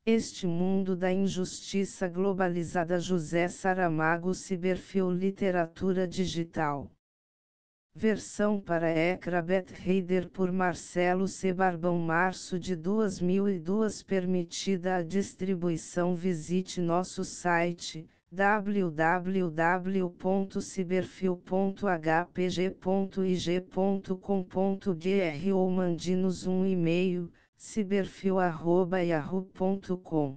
Este mundo da injustiça globalizada. José Saramago. Cyberfil Literatura Digital. Versão para Acrobat Reader por Marcelo C. Barbão. Março de 2002. Permitida a distribuição. Visite nosso site www.ciberfil.hpg.ig.com.br ou mande-nos um e-mail ciberfil@yahoo.com.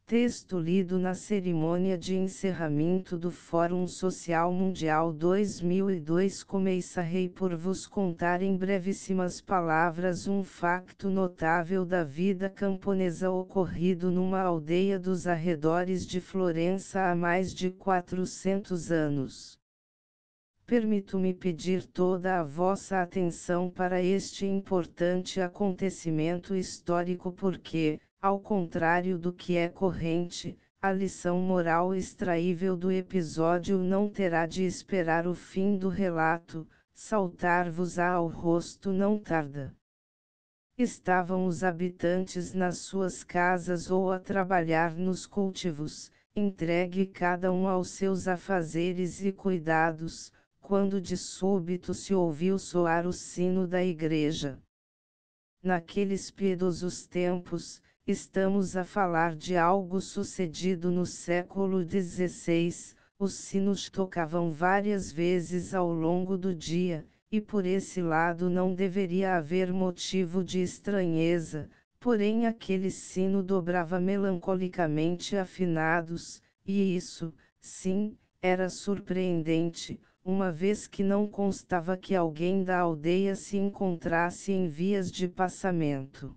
Texto lido na cerimônia de encerramento do Fórum Social Mundial 2002. Começarei por vos contar em brevíssimas palavras um facto notável da vida camponesa ocorrido numa aldeia dos arredores de Florença há mais de 400 anos. Permito-me pedir toda a vossa atenção para este importante acontecimento histórico porque, ao contrário do que é corrente, a lição moral extraível do episódio não terá de esperar o fim do relato, saltar-vos-á ao rosto não tarda. Estavam os habitantes nas suas casas ou a trabalhar nos cultivos, entregue cada um aos seus afazeres e cuidados, quando de súbito se ouviu soar o sino da igreja. Naqueles piedosos tempos, estamos a falar de algo sucedido no século XVI, os sinos tocavam várias vezes ao longo do dia, e por esse lado não deveria haver motivo de estranheza, porém aquele sino dobrava melancolicamente afinados, e isso, sim, era surpreendente, uma vez que não constava que alguém da aldeia se encontrasse em vias de passamento.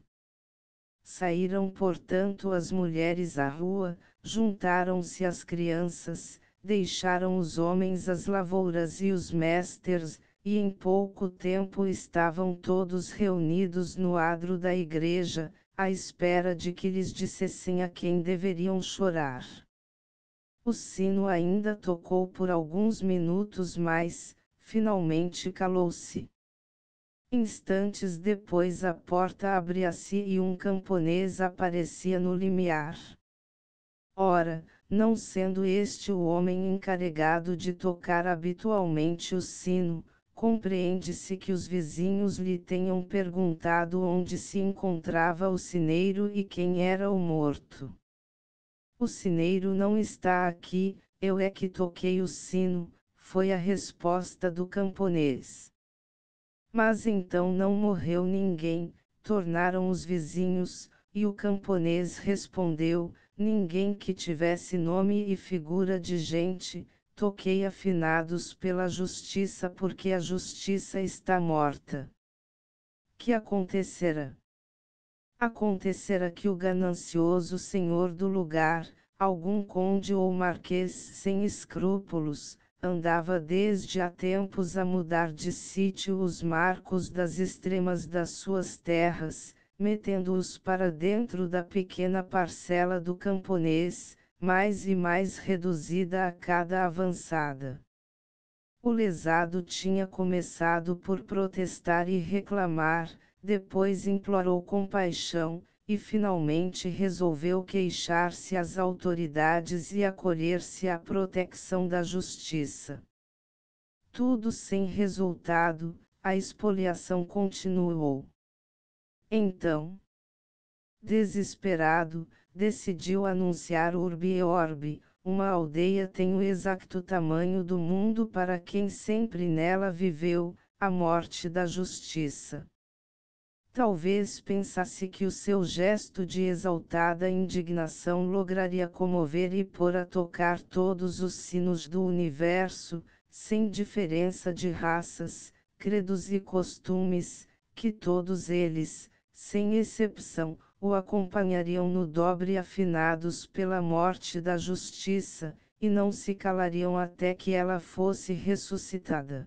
Saíram portanto as mulheres à rua, juntaram-se as crianças, deixaram os homens as lavouras e os mestres, e em pouco tempo estavam todos reunidos no adro da igreja, à espera de que lhes dissessem a quem deveriam chorar. O sino ainda tocou por alguns minutos mais, finalmente calou-se. Instantes depois a porta abria-se e um camponês aparecia no limiar. Ora, não sendo este o homem encarregado de tocar habitualmente o sino, compreende-se que os vizinhos lhe tenham perguntado onde se encontrava o sineiro e quem era o morto. O sineiro não está aqui, eu é que toquei o sino, foi a resposta do camponês. Mas então não morreu ninguém, tornaram os vizinhos, e o camponês respondeu, ninguém que tivesse nome e figura de gente, toquei afinados pela justiça porque a justiça está morta. Que acontecerá? Acontecerá que o ganancioso senhor do lugar, algum conde ou marquês sem escrúpulos, andava desde há tempos a mudar de sítio os marcos das extremas das suas terras, metendo-os para dentro da pequena parcela do camponês, mais e mais reduzida a cada avançada. O lesado tinha começado por protestar e reclamar, depois implorou compaixão, e finalmente resolveu queixar-se às autoridades e acolher-se à proteção da justiça. Tudo sem resultado, a expoliação continuou. Então, desesperado, decidiu anunciar urbi et orbi, uma aldeia tem o exato tamanho do mundo para quem sempre nela viveu, a morte da justiça. Talvez pensasse que o seu gesto de exaltada indignação lograria comover e pôr a tocar todos os sinos do universo, sem diferença de raças, credos e costumes, que todos eles, sem exceção, o acompanhariam no dobre afinados pela morte da justiça, e não se calariam até que ela fosse ressuscitada.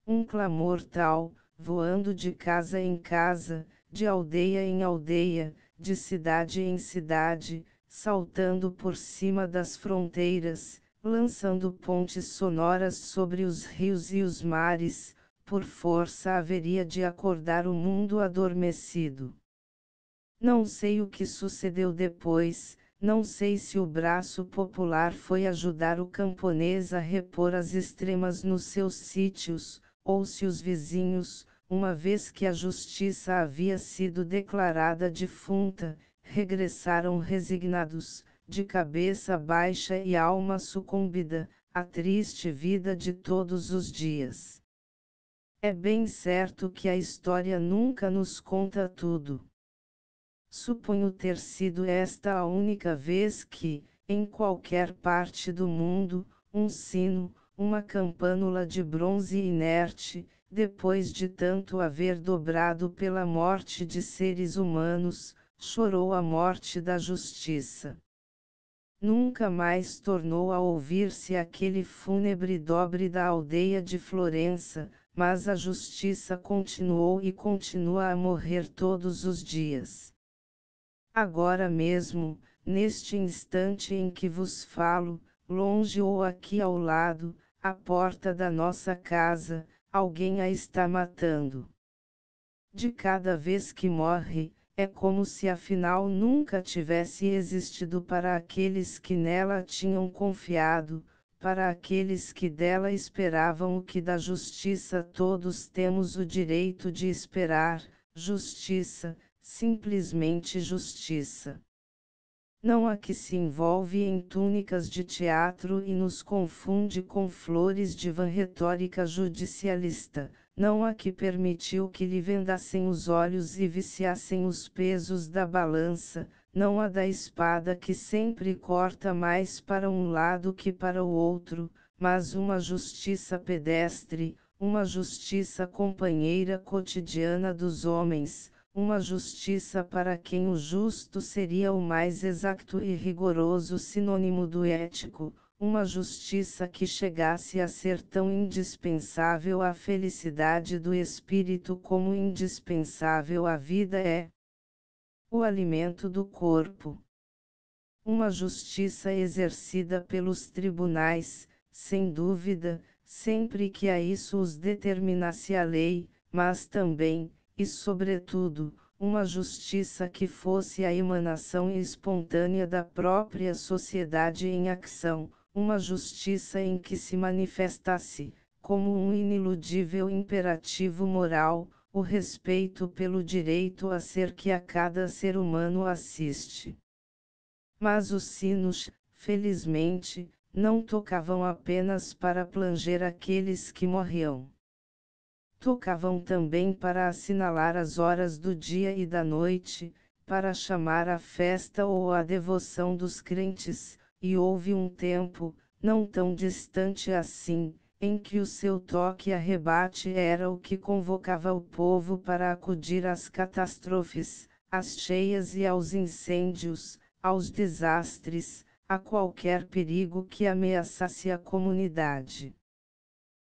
Um clamor tal, voando de casa em casa, de aldeia em aldeia, de cidade em cidade, saltando por cima das fronteiras, lançando pontes sonoras sobre os rios e os mares, por força haveria de acordar o mundo adormecido. Não sei o que sucedeu depois, não sei se o braço popular foi ajudar o camponês a repor as extremas nos seus sítios, ou se os vizinhos, uma vez que a justiça havia sido declarada defunta, regressaram resignados, de cabeça baixa e alma sucumbida, à triste vida de todos os dias. É bem certo que a história nunca nos conta tudo. Suponho ter sido esta a única vez que, em qualquer parte do mundo, um sino, uma campanula de bronze inerte, depois de tanto haver dobrado pela morte de seres humanos, chorou a morte da justiça. Nunca mais tornou a ouvir-se aquele fúnebre dobre da aldeia de Florença, mas a justiça continuou e continua a morrer todos os dias. Agora mesmo, neste instante em que vos falo, longe ou aqui ao lado, à porta da nossa casa, alguém a está matando. De cada vez que morre, é como se afinal nunca tivesse existido para aqueles que nela tinham confiado, para aqueles que dela esperavam o que da justiça todos temos o direito de esperar, justiça, simplesmente justiça. Não a que se envolve em túnicas de teatro e nos confunde com flores de vã retórica judicialista, não a que permitiu que lhe vendassem os olhos e viciassem os pesos da balança, não a da espada que sempre corta mais para um lado que para o outro, mas uma justiça pedestre, uma justiça companheira cotidiana dos homens, uma justiça para quem o justo seria o mais exato e rigoroso sinônimo do ético, uma justiça que chegasse a ser tão indispensável à felicidade do espírito como indispensável à vida é o alimento do corpo. Uma justiça exercida pelos tribunais, sem dúvida, sempre que a isso os determinasse a lei, mas também, e sobretudo, uma justiça que fosse a emanação espontânea da própria sociedade em ação, uma justiça em que se manifestasse, como um iniludível imperativo moral, o respeito pelo direito a ser que a cada ser humano assiste. Mas os sinos, felizmente, não tocavam apenas para planger aqueles que morriam. Tocavam também para assinalar as horas do dia e da noite, para chamar a festa ou a devoção dos crentes, e houve um tempo, não tão distante assim, em que o seu toque a rebate era o que convocava o povo para acudir às catástrofes, às cheias e aos incêndios, aos desastres, a qualquer perigo que ameaçasse a comunidade.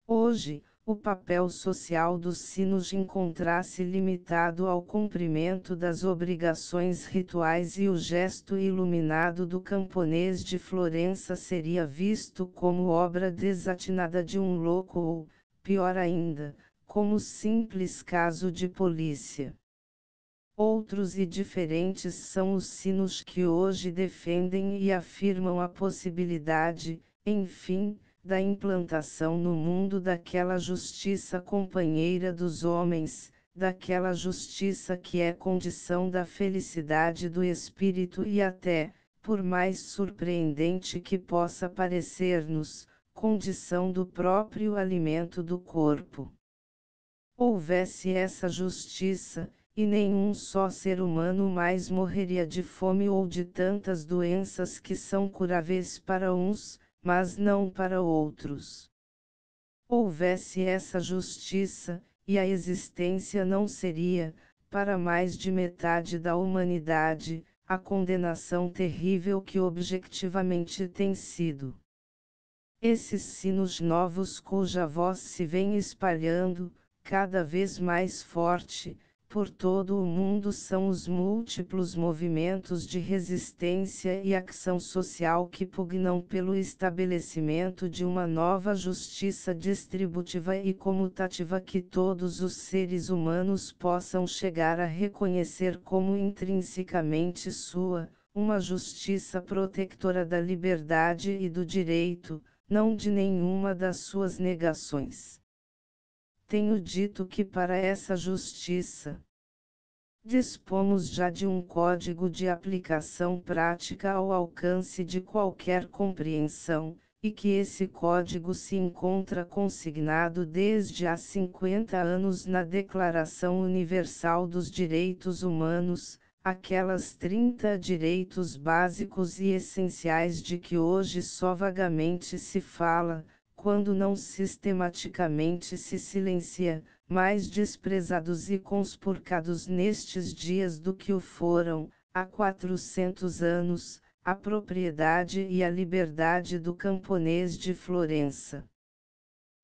Hoje, o papel social dos sinos encontra-se limitado ao cumprimento das obrigações rituais e o gesto iluminado do camponês de Florença seria visto como obra desatinada de um louco ou, pior ainda, como simples caso de polícia. Outros e diferentes são os sinos que hoje defendem e afirmam a possibilidade, enfim, da implantação no mundo daquela justiça companheira dos homens, daquela justiça que é condição da felicidade do espírito e até, por mais surpreendente que possa parecer-nos, condição do próprio alimento do corpo. Houvesse essa justiça, e nenhum só ser humano mais morreria de fome ou de tantas doenças que são curáveis para uns, mas não para outros. Houvesse essa justiça, e a existência não seria, para mais de metade da humanidade, a condenação terrível que objetivamente tem sido. Esses sinos novos cuja voz se vem espalhando, cada vez mais forte, por todo o mundo são os múltiplos movimentos de resistência e ação social que pugnam pelo estabelecimento de uma nova justiça distributiva e comutativa que todos os seres humanos possam chegar a reconhecer como intrinsecamente sua, uma justiça protectora da liberdade e do direito, não de nenhuma das suas negações. Tenho dito que para essa justiça, dispomos já de um código de aplicação prática ao alcance de qualquer compreensão, e que esse código se encontra consignado desde há 50 anos na Declaração Universal dos Direitos Humanos, aquelas 30 direitos básicos e essenciais de que hoje só vagamente se fala, quando não sistematicamente se silencia, mais desprezados e conspurcados nestes dias do que o foram, há 400 anos, a propriedade e a liberdade do camponês de Florença.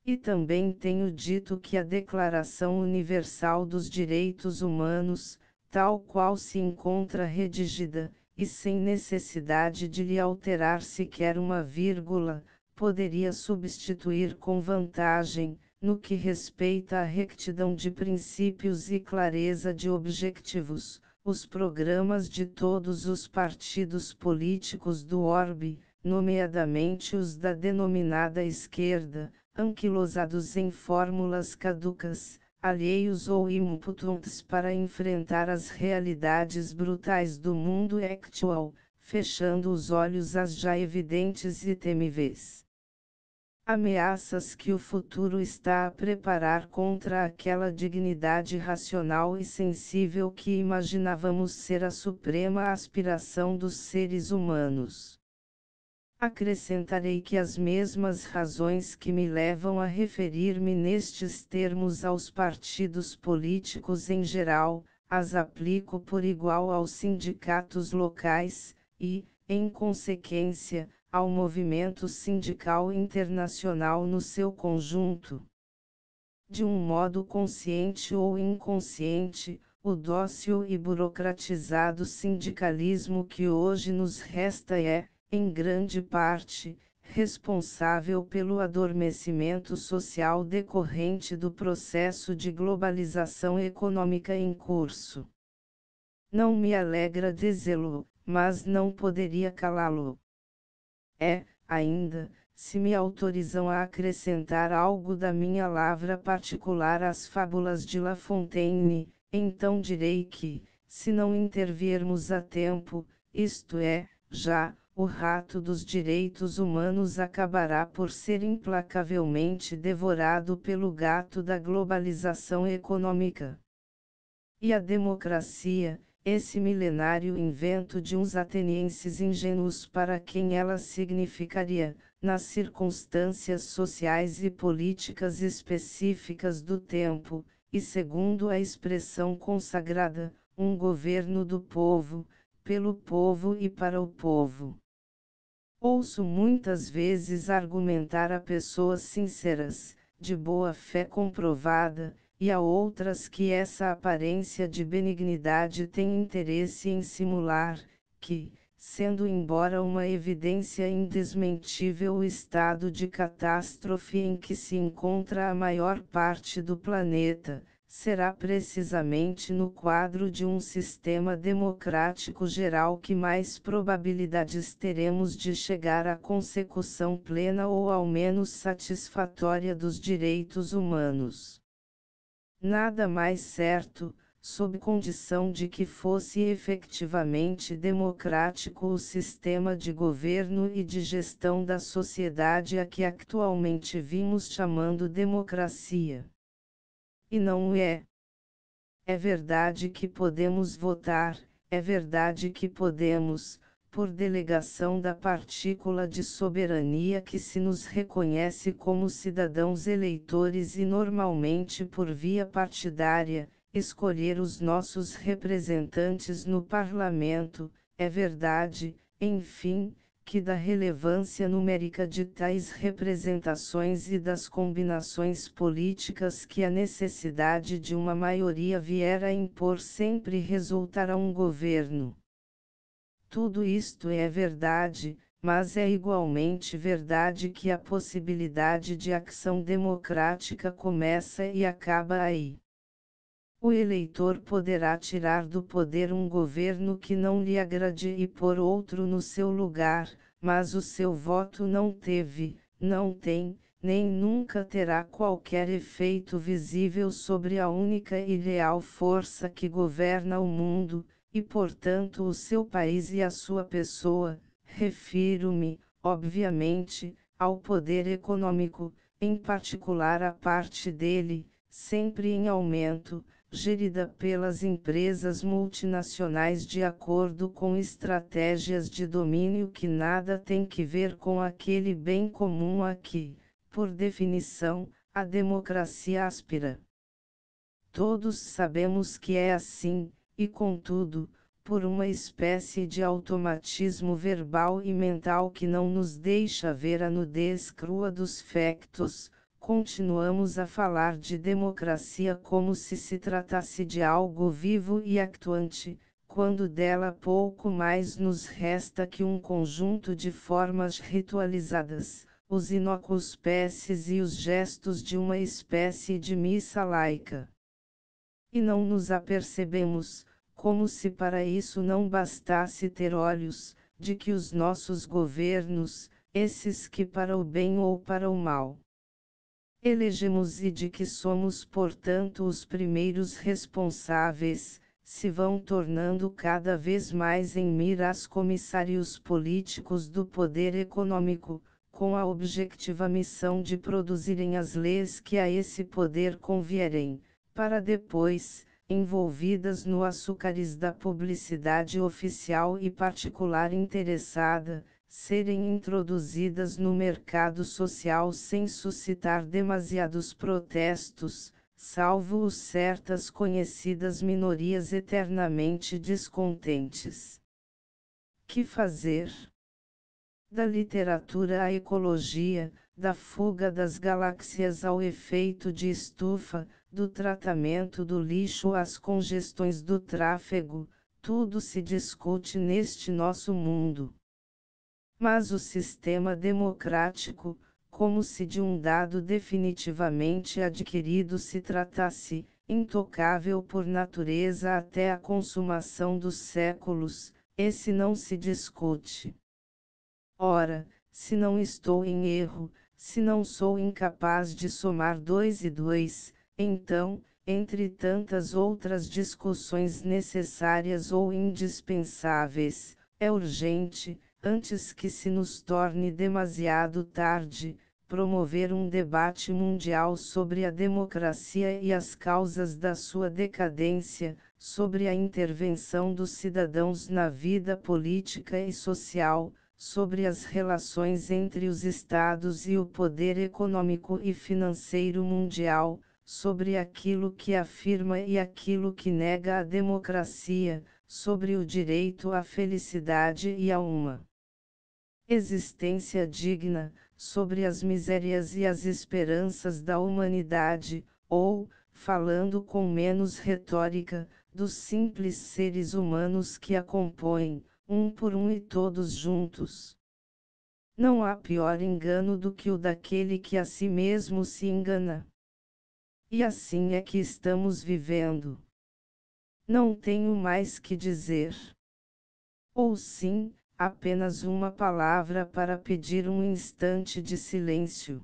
E também tenho dito que a Declaração Universal dos Direitos Humanos, tal qual se encontra redigida, e sem necessidade de lhe alterar sequer uma vírgula, poderia substituir com vantagem, no que respeita à rectidão de princípios e clareza de objetivos, os programas de todos os partidos políticos do orbe, nomeadamente os da denominada esquerda, anquilosados em fórmulas caducas, alheios ou impotentes para enfrentar as realidades brutais do mundo actual, fechando os olhos às já evidentes e temíveis ameaças que o futuro está a preparar contra aquela dignidade racional e sensível que imaginávamos ser a suprema aspiração dos seres humanos. Acrescentarei que as mesmas razões que me levam a referir-me nestes termos aos partidos políticos em geral, as aplico por igual aos sindicatos locais, e, em consequência, ao movimento sindical internacional no seu conjunto. De um modo consciente ou inconsciente, o dócil e burocratizado sindicalismo que hoje nos resta é, em grande parte, responsável pelo adormecimento social decorrente do processo de globalização econômica em curso. Não me alegra dizê-lo, mas não poderia calá-lo. Ainda, se me autorizam a acrescentar algo da minha lavra particular às fábulas de La Fontaine, então direi que, se não intervirmos a tempo, isto é, já, o rato dos direitos humanos acabará por ser implacavelmente devorado pelo gato da globalização econômica. E a democracia, esse milenário invento de uns atenienses ingênuos para quem ela significaria, nas circunstâncias sociais e políticas específicas do tempo, e segundo a expressão consagrada, um governo do povo, pelo povo e para o povo. Ouço muitas vezes argumentar a pessoas sinceras, de boa fé comprovada, e a outras que essa aparência de benignidade tem interesse em simular, que, sendo embora uma evidência indesmentível o estado de catástrofe em que se encontra a maior parte do planeta, será precisamente no quadro de um sistema democrático geral que mais probabilidades teremos de chegar à consecução plena ou ao menos satisfatória dos direitos humanos. Nada mais certo, sob condição de que fosse efetivamente democrático o sistema de governo e de gestão da sociedade a que atualmente vimos chamando democracia. E não é. É verdade que podemos votar, é verdade que podemos, por delegação da partícula de soberania que se nos reconhece como cidadãos eleitores e normalmente por via partidária, escolher os nossos representantes no parlamento, é verdade, enfim, que da relevância numérica de tais representações e das combinações políticas que a necessidade de uma maioria vier a impor sempre resultará um governo. Tudo isto é verdade, mas é igualmente verdade que a possibilidade de ação democrática começa e acaba aí. O eleitor poderá tirar do poder um governo que não lhe agrade e pôr outro no seu lugar, mas o seu voto não teve, não tem, nem nunca terá qualquer efeito visível sobre a única e real força que governa o mundo, e portanto o seu país e a sua pessoa. Refiro-me, obviamente, ao poder econômico, em particular a parte dele, sempre em aumento, gerida pelas empresas multinacionais de acordo com estratégias de domínio que nada têm que ver com aquele bem comum a que, por definição, a democracia aspira. Todos sabemos que é assim, e contudo, por uma espécie de automatismo verbal e mental que não nos deixa ver a nudez crua dos factos, continuamos a falar de democracia como se tratasse de algo vivo e actuante, quando dela pouco mais nos resta que um conjunto de formas ritualizadas, os inócuos passes e os gestos de uma espécie de missa laica. E não nos apercebemos, como se para isso não bastasse ter olhos, de que os nossos governos, esses que para o bem ou para o mal elegemos e de que somos portanto os primeiros responsáveis, se vão tornando cada vez mais em miras comissários políticos do poder econômico, com a objetiva missão de produzirem as leis que a esse poder convierem, para depois, envolvidas no açúcares da publicidade oficial e particular interessada, serem introduzidas no mercado social sem suscitar demasiados protestos, salvo os certas conhecidas minorias eternamente descontentes. Que fazer? Da literatura à ecologia, da fuga das galáxias ao efeito de estufa, do tratamento do lixo às congestões do tráfego, tudo se discute neste nosso mundo. Mas o sistema democrático, como se de um dado definitivamente adquirido se tratasse, intocável por natureza até a consumação dos séculos, esse não se discute. Ora, se não estou em erro, se não sou incapaz de somar 2 e 2, então, entre tantas outras discussões necessárias ou indispensáveis, é urgente, antes que se nos torne demasiado tarde, promover um debate mundial sobre a democracia e as causas da sua decadência, sobre a intervenção dos cidadãos na vida política e social, sobre as relações entre os estados e o poder econômico e financeiro mundial, sobre aquilo que afirma e aquilo que nega a democracia, sobre o direito à felicidade e a uma existência digna, sobre as misérias e as esperanças da humanidade, ou, falando com menos retórica, dos simples seres humanos que a compõem, um por um e todos juntos. Não há pior engano do que o daquele que a si mesmo se engana. E assim é que estamos vivendo. Não tenho mais que dizer. Ou sim, apenas uma palavra para pedir um instante de silêncio.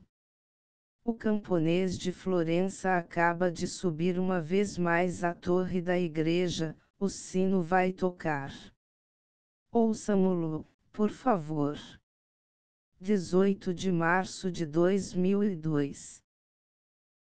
O camponês de Florença acaba de subir uma vez mais à torre da igreja, o sino vai tocar. Ouçamo-lo, por favor. 18 de março de 2002